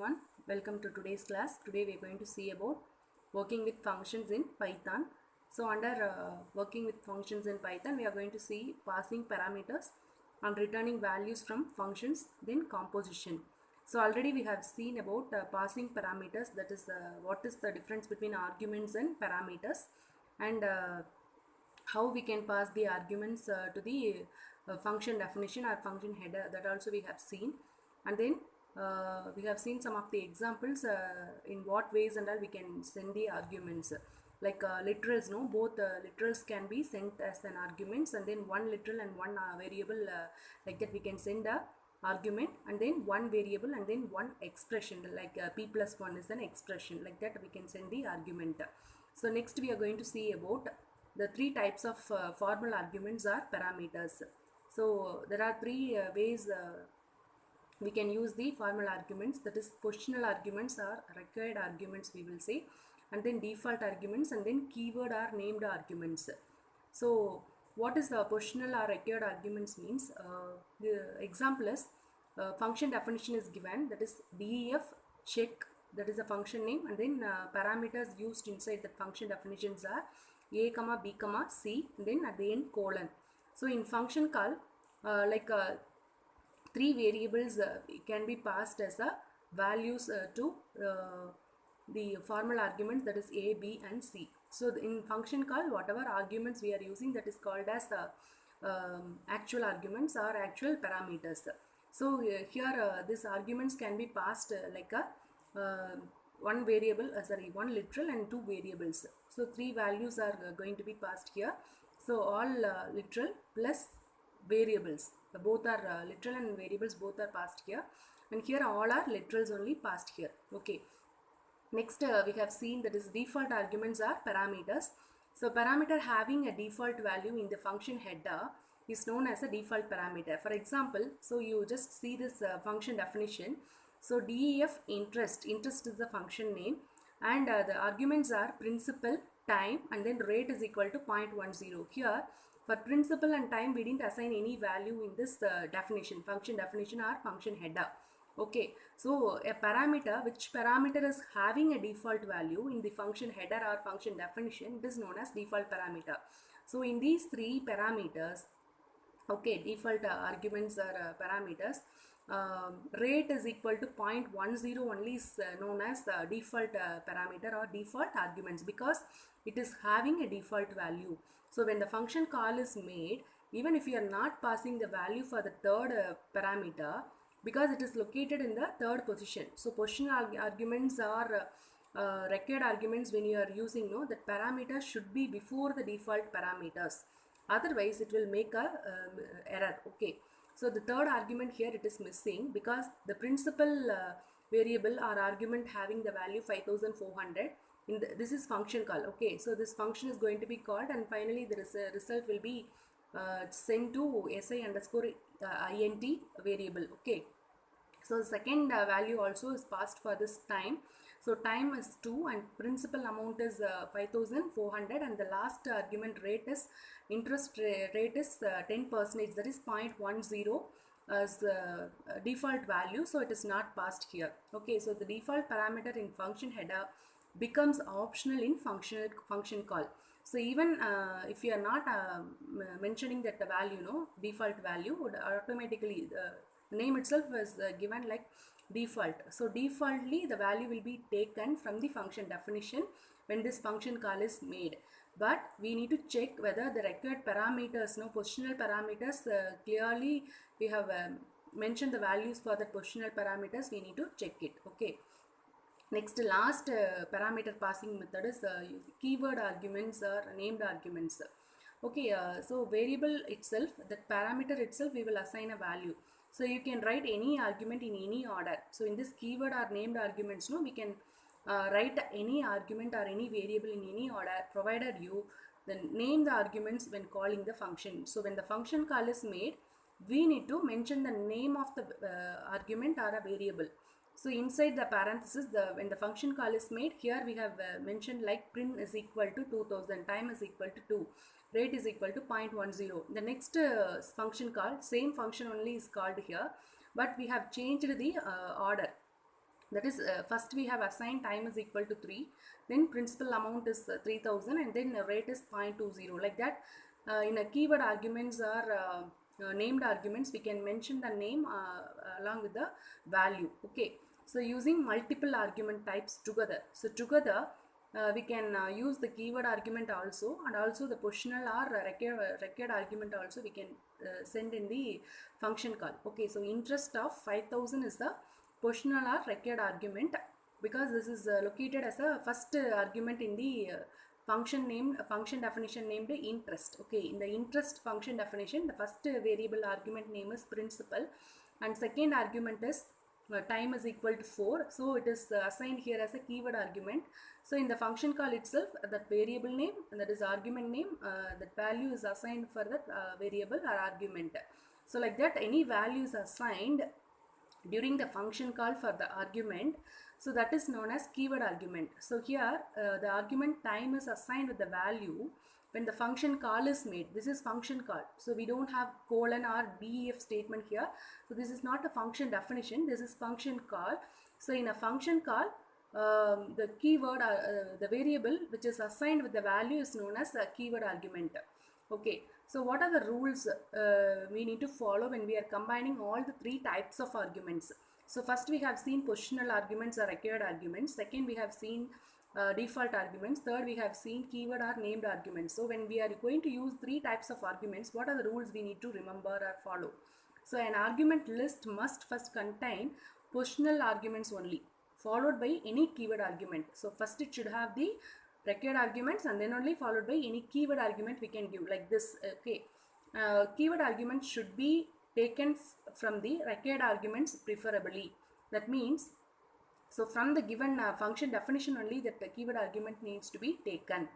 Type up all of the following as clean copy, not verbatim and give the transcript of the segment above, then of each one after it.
everyone, welcome to today's class. Today we are going to see about working with functions in Python. So under working with functions in Python, we are going to see passing parameters and returning values from functions, then composition. So already we have seen about passing parameters, that is what is the difference between arguments and parameters, and how we can pass the arguments to the function definition or function header, that also we have seen. And then we have seen some of the examples in what ways and all we can send the arguments, like literals, no, both literals can be sent as an arguments, and then one literal and one variable, like that we can send a argument, and then one variable and then one expression, like p plus 1 is an expression, like that we can send the argument. So next we are going to see about the three types of formal arguments are parameters. So there are three ways we can use the formal arguments, that is positional arguments or required arguments we will say, and then default arguments, and then keyword or named arguments. So what is the positional or required arguments means, the example is function definition is given, that is def check, that is a function name, and then parameters used inside the function definitions are a comma b comma c, and then at the end colon. So in function call, three variables can be passed as a values to the formal arguments, that is a, b and c. So in function call, whatever arguments we are using, that is called as actual arguments or actual parameters. So here these arguments can be passed like a one variable, one literal and two variables. So three values are going to be passed here. So all literal plus variables, both are literal and variables, both are passed here, and here all are literals only passed here. Okay, next we have seen that is default arguments are parameters. So parameter having a default value in the function header is known as a default parameter. For example, so you just see this function definition. So def interest is the function name, and the arguments are principal, time, and then rate is equal to 0.10. Here for principal and time we didn't assign any value in this definition, function definition or function header. Okay, so a parameter, which parameter is having a default value in the function header or function definition, it is known as default parameter. So in these three parameters, okay, default arguments are parameters. Rate is equal to 0.10 only is known as the default parameter or default arguments, because it is having a default value. So when the function call is made, even if you are not passing the value for the third parameter, because it is located in the third position. So positional arguments are required arguments when you are using, no, that parameters should be before the default parameters, otherwise it will make a error. Okay, so the third argument here it is missing, because the principal variable or argument having the value 5400 in this is function call. Okay, so this function is going to be called, and finally the result will be sent to si underscore int variable. Okay, so the second value also is passed for this time. So time is 2 and principal amount is 5400, and the last argument rate is interest rate is 10%, that is 0.10 as default value, so it is not passed here. Okay, so the default parameter in function header becomes optional in function call. So even if you are not mentioning that the value, no, default value would automatically name itself is given like default. So defaultly the value will be taken from the function definition when this function call is made, but we need to check whether the required parameters, no, positional parameters, clearly we have mentioned the values for the positional parameters, we need to check it. Okay, next last parameter passing method is keyword arguments or named arguments. Okay, so variable itself, that parameter itself, we will assign a value. So you can write any argument in any order. So in this keyword or named arguments, no, we can write any argument or any variable in any order, provided you then name the arguments when calling the function. So when the function call is made, we need to mention the name of the argument or a variable. So inside the parenthesis, when the function call is made, here we have mentioned like print is equal to 2000, time is equal to 2, rate is equal to 0.10. The next function call, same function only is called here, but we have changed the order. That is, first we have assigned time is equal to 3, then principal amount is 3000, and then rate is 0.20. Like that, in a keyword arguments or named arguments, we can mention the name along with the value. Okay, so using multiple argument types together. So together we can use the keyword argument also, and also the positional or record argument also we can send in the function call. Okay, so interest of 5000 is the positional or record argument, because this is located as a first argument in the function definition named interest. Okay, in the interest function definition, the first variable argument name is principal, and second argument is time is equal to 4, so it is assigned here as a keyword argument. So in the function call itself, that variable name, that is argument name, that value is assigned for that variable or argument. So like that, any value is assigned during the function call for the argument, so that is known as keyword argument. So here the argument time is assigned with the value when the function call is made. This is function call, so we don't have colon or def statement here, so this is not a function definition, this is function call. So in a function call, the keyword the variable which is assigned with the value is known as a keyword argument. Okay, so what are the rules we need to follow when we are combining all the three types of arguments? So first we have seen positional arguments or required arguments. Second we have seen default arguments. Third we have seen keyword or named arguments. So when we are going to use three types of arguments, what are the rules we need to remember or follow? So an argument list must first contain positional arguments only, followed by any keyword argument. So first it should have the required arguments, and then only followed by any keyword argument we can give, like this. Okay, keyword arguments should be taken from the required arguments preferably. That means, so from the given function definition only, that the keyword argument needs to be taken.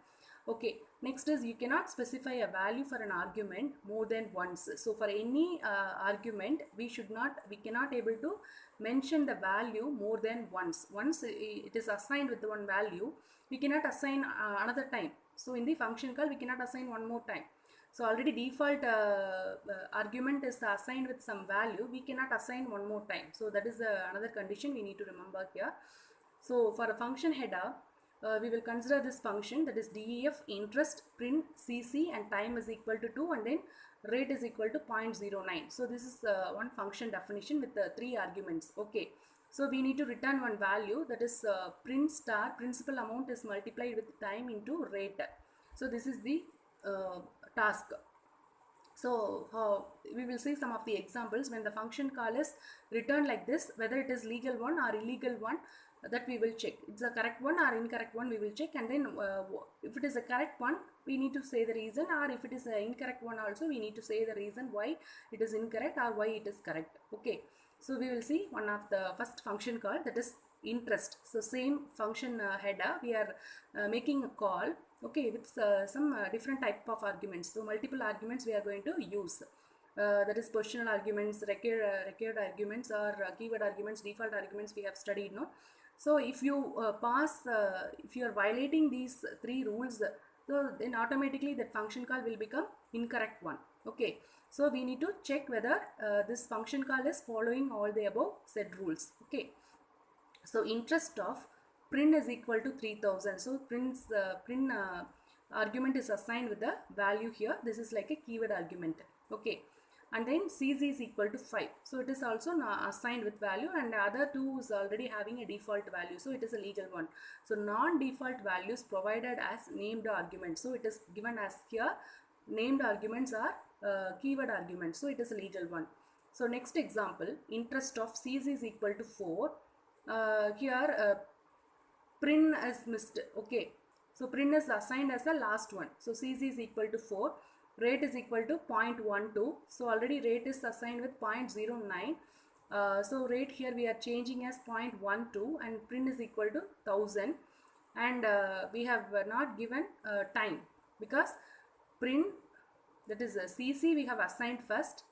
Okay, next is you cannot specify a value for an argument more than once. So for any argument, we cannot able to mention the value more than once. Once it is assigned with one value, we cannot assign another time. So in the function call, we cannot assign one more time. So already default argument is assigned with some value, we cannot assign one more time. So that is another condition we need to remember here. So for a function header, we will consider this function, that is def interest print cc and time is equal to 2, and then rate is equal to 0.09. So this is one function definition with three arguments. Okay, so we need to return one value, that is print star principal amount is multiplied with time into rate. So this is the task. So we will see some of the examples when the function call is returned like this, whether it is legal one or illegal one, that we will check. It's a correct one or incorrect one, we will check, and then if it is a correct one, we need to say the reason, or if it is an incorrect one also, we need to say the reason why it is incorrect or why it is correct. Okay, so we will see one of the first function call, that is interest. So same function header, we are making a call, okay, with some different type of arguments. So multiple arguments we are going to use. That is positional arguments, required arguments, or keyword arguments, default arguments we have studied, no? So if you if you are violating these three rules, so then automatically that function call will become incorrect one. Okay, so we need to check whether this function call is following all the above said rules. Okay, so interest of print is equal to 3000. So print argument is assigned with the value here. This is like a keyword argument. Okay, and then cz is equal to 5, so it is also assigned with value, and the other two is already having a default value, so it is a legal one. So non-default values provided as named arguments, so it is given as here named arguments are keyword arguments, so it is a legal one. So next example, interest of cz is equal to 4. Here print is missed. Okay, so print is assigned as the last one, so cz is equal to 4, rate is equal to 0.12. So already rate is assigned with 0.09. So rate here we are changing as 0.12, and print is equal to 1000, and we have not given time, because print, that is cc, we have assigned first,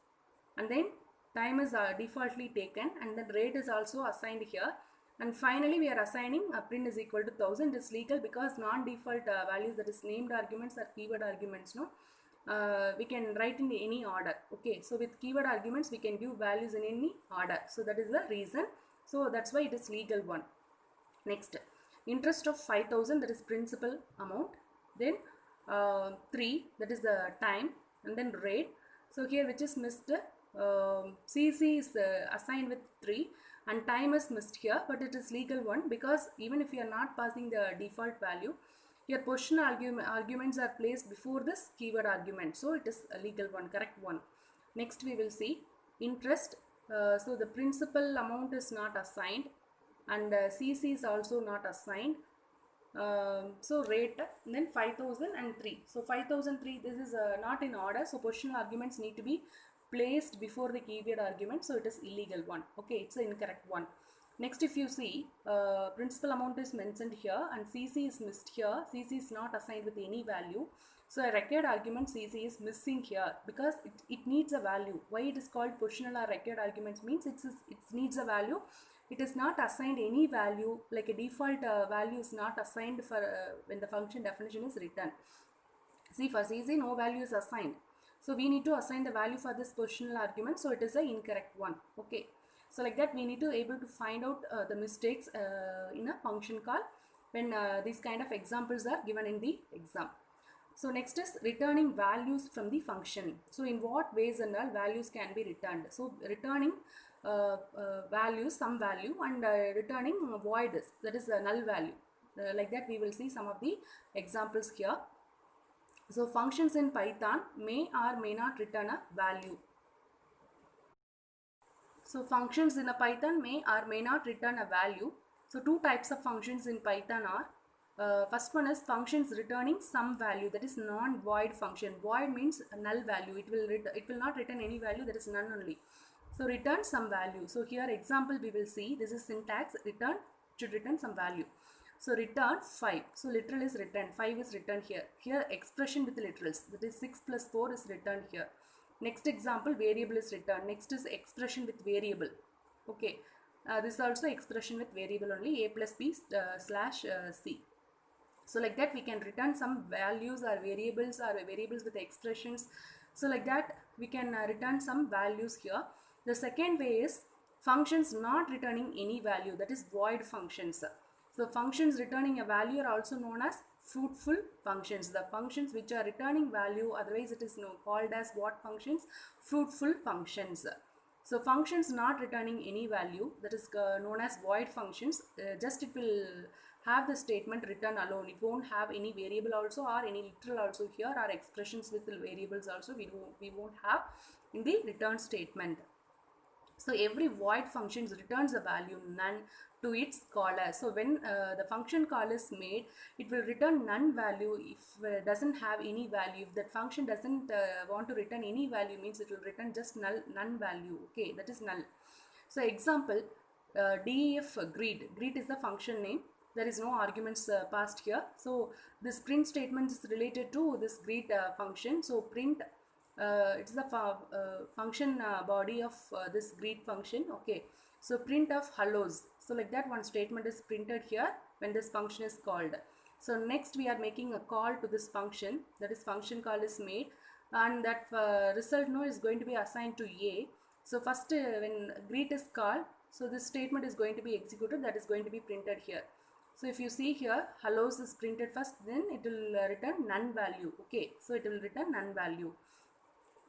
and then time is defaultly taken, and then rate is also assigned here, and finally we are assigning print is equal to 1000. It's legal because non-default values, that is named arguments or keyword arguments, no, we can write in any order. Okay, so with keyword arguments we can give values in any order, so that is the reason So that's why it is legal one. Next, interest of 5,000, that is principal amount. Then 3, that is the time, and then rate. So here which is missed, CC is assigned with 3 and time is missed here, but it is legal one because even if you are not passing the default value, your positional arguments are placed before this keyword argument, so it is a legal one, correct one. Next we will see interest. So the principal amount is not assigned and CC is also not assigned. So rate, then 5003. So 5003, this is not in order, so positional arguments need to be placed before the keyword argument, so it is illegal one. Okay, it's the incorrect one. Next, if you see, principal amount is mentioned here and CC is missed here. CC is not assigned with any value. So a required argument CC is missing here because it needs a value. Why it is called positional or required arguments means it needs a value. It is not assigned any value, like a default value is not assigned for when the function definition is written. See, for CC no value is assigned. So we need to assign the value for this positional argument. So it is an incorrect one. Okay. So like that we need to able to find out the mistakes in a function call when these kind of examples are given in the exam. So next is returning values from the function. So in what ways and all values can be returned? So returning values, some value, and returning voids, that is a null value. Like that we will see some of the examples here. So functions in Python may or may not return a value. So functions in a Python may or may not return a value. So two types of functions in Python are, first one is functions returning some value, that is non-void function. Void means a null value. It will not return any value, that is none only. So return some value. So here example we will see, this is syntax, return should return some value. So return 5. So literal is returned, 5 is returned here. Here expression with literals, that is 6 plus 4 is returned here. Next example, variable is returned. Next is expression with variable. Okay, this is also expression with variable only, a plus b slash c. So like that we can return some values or variables with expressions. So like that we can return some values here. The second way is functions not returning any value, that is void functions. So functions returning a value are also known as fruitful functions. The functions which are returning value, otherwise it is called as what functions? Fruitful functions. So functions not returning any value, that is known as void functions. Just it will have the statement return alone. It won't have any variable also or any literal also here, or expressions with variables also we won't have in the return statement. So every void function returns a value none to its caller. So when the function call is made, it will return none value if doesn't have any value. If that function doesn't want to return any value, means it will return just none value. Okay, that is null. So example, def greet. Greet is the function name. There is no arguments passed here. So this print statement is related to this greet function. So print, it's the function body of this greet function. Okay, so print of hellos. So like that one statement is printed here when this function is called. So next we are making a call to this function, that is function call is made, and that result no is going to be assigned to a. So first when greet is called, so this statement is going to be executed, that is going to be printed here. So if you see here, hellos is printed first, then it will return none value. Okay, so it will return none value.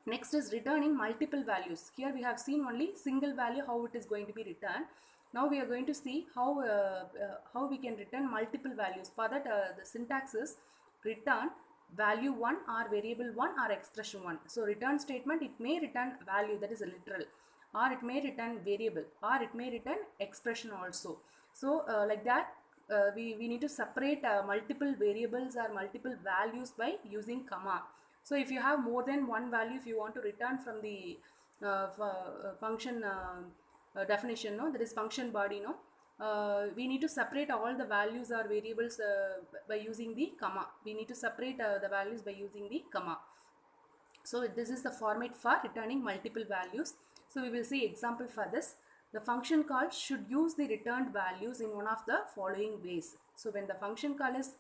Next is returning multiple values. Here we have seen only single value, how it is going to be returned. Now we are going to see how we can return multiple values. For that the syntax is return value 1 or variable 1 or expression 1. So return statement, it may return value, that is a literal, or it may return variable, or it may return expression also. So like that we need to separate multiple variables or multiple values by using comma. So if you have more than one value, if you want to return from the function definition, no, that is function body, no, we need to separate all the values or variables by using the comma. We need to separate the values by using the comma. So this is the format for returning multiple values. So we will see example for this. The function call should use the returned values in one of the following ways. So when the function call is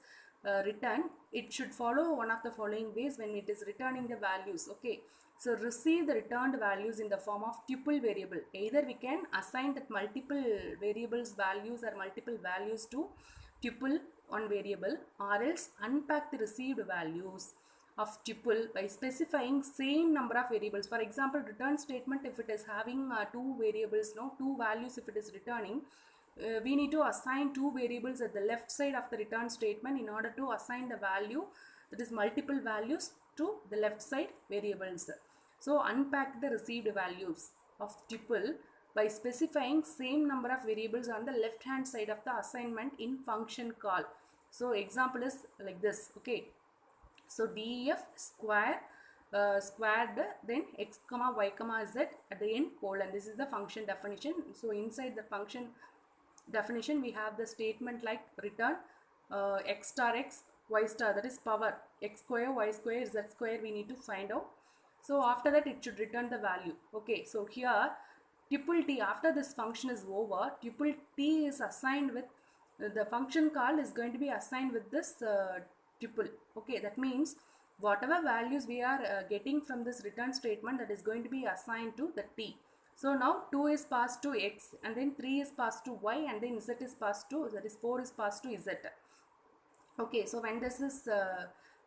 return, it should follow one of the following ways when it is returning the values. Okay, so receive the returned values in the form of tuple variable. Either we can assign that multiple variables values or multiple values to tuple on variable, or else unpack the received values of tuple by specifying same number of variables. For example, return statement, if it is having two variables, no, two values, if it is returning, we need to assign two variables at the left side of the return statement in order to assign the value, that is multiple values, to the left side variables. So unpack the received values of tuple by specifying same number of variables on the left hand side of the assignment in function call. So example is like this. Okay, so def square squared, then x comma y comma z at the end colon. This is the function definition. So inside the function definition we have the statement like return x star x y star, that is power x square y square z square we need to find out. So after that it should return the value. Okay, so here tuple t, after this function is over, tuple t is assigned with the function call is going to be assigned with this tuple. Okay, that means whatever values we are getting from this return statement, that is going to be assigned to the t. So now 2 is passed to x, and then 3 is passed to y, and then z is passed to, that is 4 is passed to z. Okay, so when this is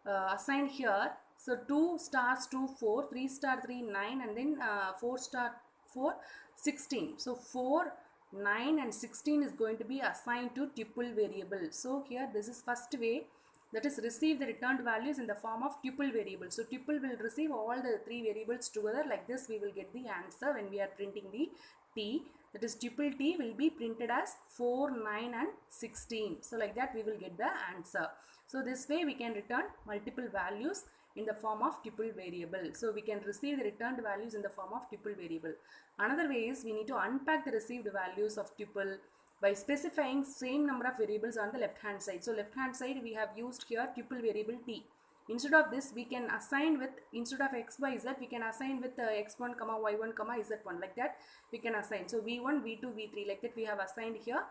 assigned here, so 2 stars 2 4, 3 star 3 9, and then 4 star 4 16. So 4, 9 and 16 is going to be assigned to tuple variable. So here this is first way, that is receive the returned values in the form of tuple variable. So tuple will receive all the three variables together. Like this we will get the answer when we are printing the t, that is tuple t will be printed as 4, 9 and 16. So like that we will get the answer. So this way we can return multiple values in the form of tuple variable. So we can receive the returned values in the form of tuple variable. Another way is we need to unpack the received values of tuple by specifying same number of variables on the left hand side. So left hand side we have used here tuple variable t. Instead of this we can assign with, instead of x, y, z, we can assign with x1 comma y1 comma z1, like that we can assign. So v1 v2 v3, like that we have assigned here,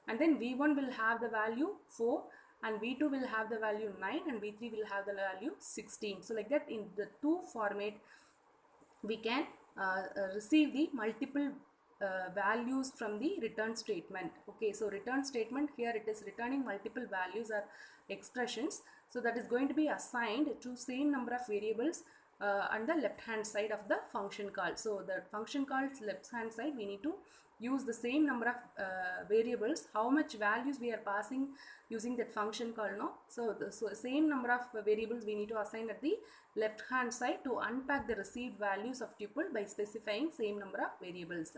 and then v1 will have the value 4 and v2 will have the value 9 and v3 will have the value 16. So like that in the two format we can receive the multiple values from the return statement. Okay, so return statement here it is returning multiple values or expressions, so that is going to be assigned to same number of variables on the left hand side of the function call. So the function call's left hand side we need to use the same number of variables, how much values we are passing using that function call, no? So the same number of variables we need to assign at the left hand side to unpack the received values of tuple by specifying same number of variables.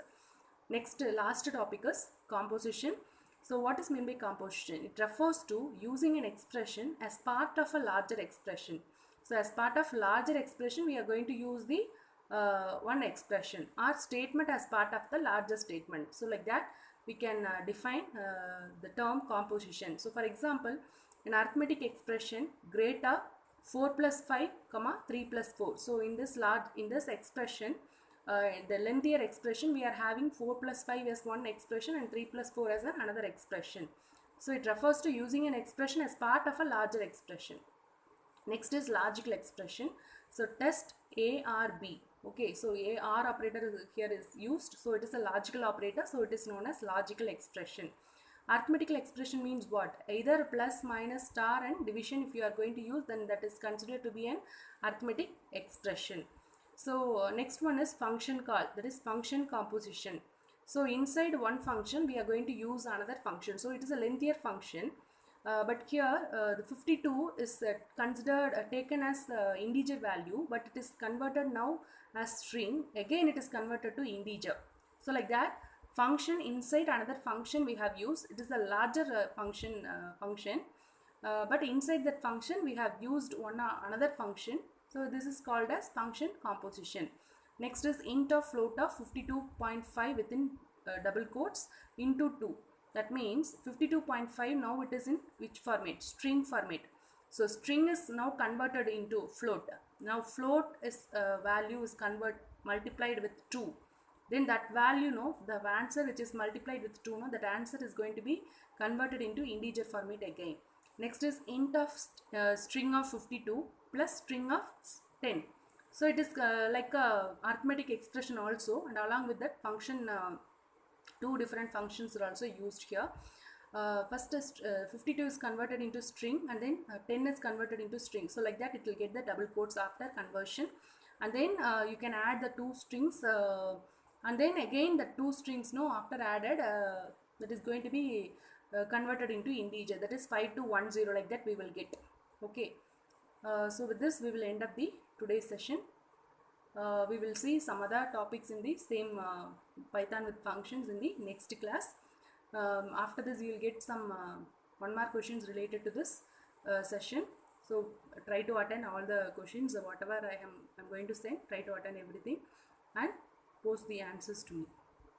Next, last topic is composition. So what is meant by composition? It refers to using an expression as part of a larger expression. So as part of larger expression we are going to use the one expression or statement as part of the larger statement. So like that we can define the term composition. So for example, an arithmetic expression greater 4 plus 5 comma 3 plus 4. So in this expression, the lengthier expression, we are having 4 plus 5 as one expression and 3 plus 4 as another expression. So it refers to using an expression as part of a larger expression. Next is logical expression. So test A or B. Okay, so A or operator here is used. So it is a logical operator. So it is known as logical expression. Arithmetical expression means what? Either plus, minus, star and division if you are going to use, then that is considered to be an arithmetic expression. So next one is function call, that is function composition. So inside one function we are going to use another function. So it is a lengthier function, but here the 52 is considered taken as integer value, but it is converted now as string. Again it is converted to integer. So like that function inside another function we have used. It is a larger function, but inside that function we have used another function. So this is called as function composition. Next is int of float of 52.5 within double quotes into 2. That means 52.5 now it is in which format? String format. So string is now converted into float. Now float is value is multiplied with 2. Then that value, no, the answer which is multiplied with 2, no, that answer is going to be converted into integer format again. Next is int of string of 52 plus string of 10. So it is like a arithmetic expression also, and along with that function, two different functions are also used here. First is 52 is converted into string, and then 10 is converted into string. So like that it will get the double quotes after conversion, and then you can add the two strings, and then again the two strings after added, that is going to be converted into integer, that is 5210, like that we will get. Okay, so with this we will end up the today's session. We will see some other topics in the same Python with functions in the next class. After this you will get some 1 mark questions related to this session. So try to attend all the questions, whatever I'm going to send, try to attend everything and post the answers to me.